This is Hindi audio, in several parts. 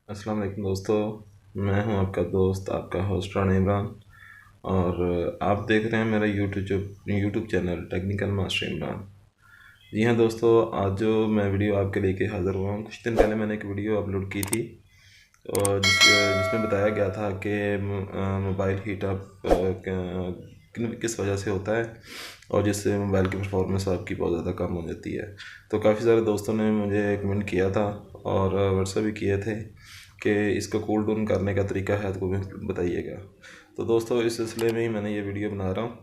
अस्सलाम वालेकुम दोस्तों। मैं हूं आपका दोस्त, आपका होस्ट राना इमरान। और आप देख रहे हैं मेरा YouTube channel technical master Imran. जी हाँ दोस्तों, आज जो मैं वीडियो आपके लेके हाज़िर हुआ हूँ, कुछ दिन पहले मैंने एक वीडियो अपलोड की थी और जिसमें बताया गया था कि मोबाइल हीटअप किस वजह से होता है और जिससे मोबाइल की परफॉर्मेंस आपकी बहुत ज़्यादा कम हो जाती है। तो काफ़ी सारे दोस्तों ने मुझे कमेंट किया था और व्हाट्सएप भी किए थे कि इसको कूल डाउन करने का तरीका है तो भी बताइएगा। तो दोस्तों, इस सिलसिले में ही मैंने ये वीडियो बना रहा हूँ,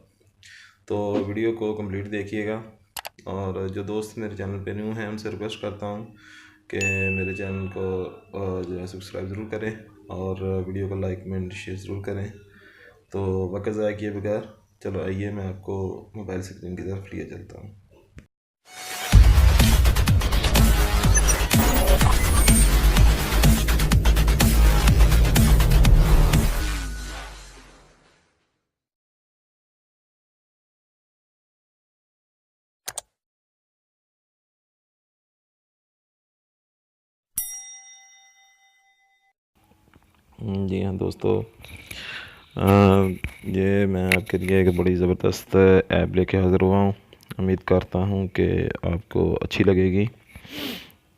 तो वीडियो को कंप्लीट देखिएगा। और जो दोस्त मेरे चैनल पे न्यू हैं उनसे रिक्वेस्ट करता हूँ कि मेरे चैनल को जो है सब्सक्राइब ज़रूर करें और वीडियो को लाइक कमेंट शेयर ज़रूर करें। तो वक्त ज़ाया किए बगैर चलो आइए मैं आपको मोबाइल स्क्रीन की तरफ लिए चलता हूँ। जी हाँ दोस्तों, ये मैं आपके लिए एक बड़ी ज़बरदस्त ऐप लेके हाज़िर हुआ हूँ। उम्मीद करता हूँ कि आपको अच्छी लगेगी।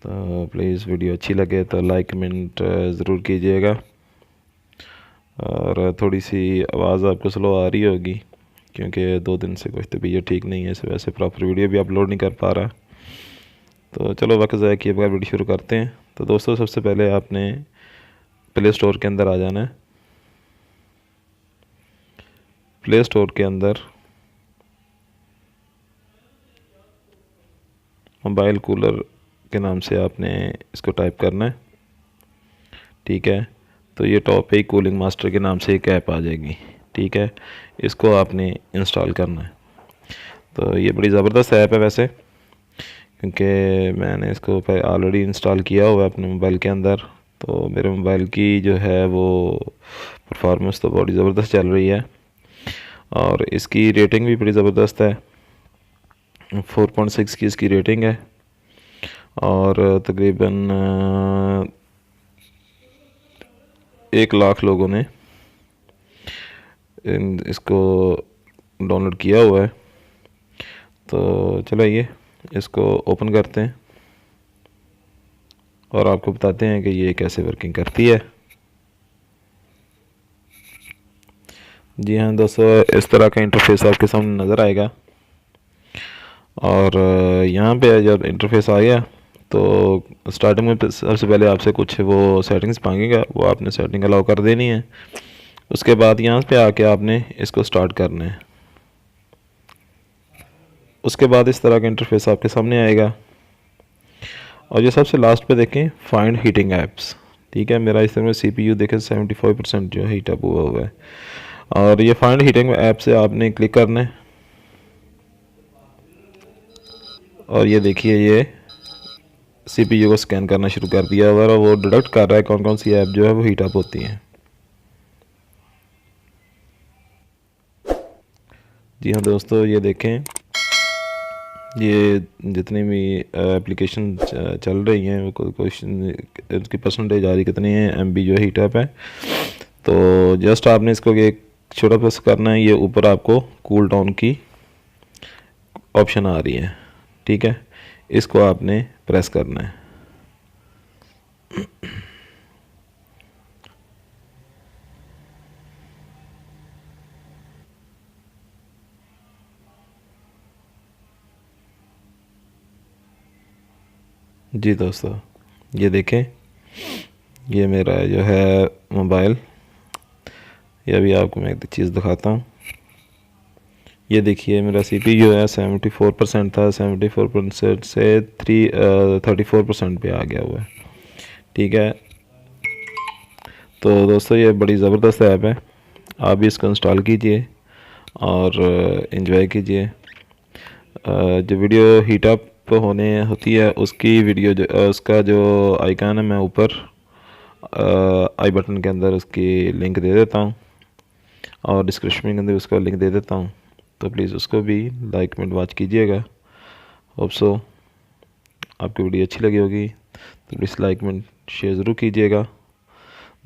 तो प्लीज़ वीडियो अच्छी लगे तो लाइक कमेंट ज़रूर कीजिएगा। और थोड़ी सी आवाज़ आपको स्लो आ रही होगी क्योंकि 2 दिन से कुछ तबीयत ठीक नहीं है, इस वजह से प्रॉपर वीडियो भी अपलोड नहीं कर पा रहा। तो चलो वक्त ज़ाया किए बगैर वीडियो शुरू करते हैं। तो दोस्तों, सबसे पहले आपने प्ले स्टोर के अंदर आ जाना है। प्ले स्टोर के अंदर मोबाइल कूलर के नाम से आपने इसको टाइप करना है। ठीक है, तो ये टॉप पे कूलिंग मास्टर के नाम से एक ऐप आ जाएगी। ठीक है, इसको आपने इंस्टॉल करना है। तो ये बड़ी ज़बरदस्त ऐप है वैसे, क्योंकि मैंने इसको ऑलरेडी इंस्टॉल किया हुआ है अपने मोबाइल के अंदर। तो मेरे मोबाइल की जो है वो परफॉर्मेंस तो बड़ी ज़बरदस्त चल रही है और इसकी रेटिंग भी बड़ी ज़बरदस्त है। 4.6 की इसकी रेटिंग है और तकरीबन 1 लाख लोगों ने इसको डाउनलोड किया हुआ है। तो चलिए इसको ओपन करते हैं और आपको बताते हैं कि ये कैसे वर्किंग करती है। जी हाँ दोस्तों, इस तरह का इंटरफेस आपके सामने नज़र आएगा और यहाँ पे जब इंटरफेस आ गया तो स्टार्टिंग में सबसे पहले आपसे कुछ वो सेटिंग्स मांगेगा, वो आपने सेटिंग अलाउ कर देनी है। उसके बाद यहाँ पे आके आपने इसको स्टार्ट करना है। उसके बाद इस तरह का इंटरफेस आपके सामने आएगा और ये सबसे लास्ट पे देखें फाइंड हीटिंग ऐप्स। ठीक है, मेरा इस तरह में CPU देखें 75% जो है हीटअप हुआ है और ये फाइंड हीटिंग ऐप से आपने क्लिक करना है। और ये देखिए ये CPU को स्कैन करना शुरू कर दिया हुआ और वो डिडक्ट कर रहा है कौन कौन सी ऐप जो है वो हीटअप होती हैं। जी हाँ दोस्तों, ये देखें ये जितनी भी एप्लीकेशन चल रही हैं वो क्वेश्चन उसकी परसेंटेज आ रही कितनी है MB जो हीटअप है। तो जस्ट आपने इसको एक छोटा प्रेस करना है, ये ऊपर आपको कूल डाउन की ऑप्शन आ रही है। ठीक है, इसको आपने प्रेस करना है। जी दोस्तों, ये देखें ये मेरा जो है मोबाइल, ये अभी आपको मैं एक चीज़ दिखाता हूँ। ये देखिए मेरा CPU जो है 74% था, 74% से 34% पे आ गया हुआ है। ठीक है, तो दोस्तों ये बड़ी ज़बरदस्त ऐप है, आप भी इसको इंस्टॉल कीजिए और इन्जॉय कीजिए। जो वीडियो हीटअप होने होती है उसकी वीडियो जो उसका जो आइकन है मैं ऊपर आई बटन के अंदर उसकी लिंक दे देता हूँ और डिस्क्रिप्शन के अंदर उसका लिंक दे देता हूँ। तो प्लीज़ उसको भी लाइक कमेंट वॉच कीजिएगा। होप सो आपकी वीडियो अच्छी लगी होगी, तो प्लीज़ लाइक कमेंट शेयर ज़रूर कीजिएगा।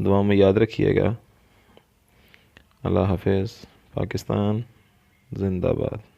दुआ में याद रखिएगा। अल्लाह हाफिज़। पाकिस्तान जिंदाबाद।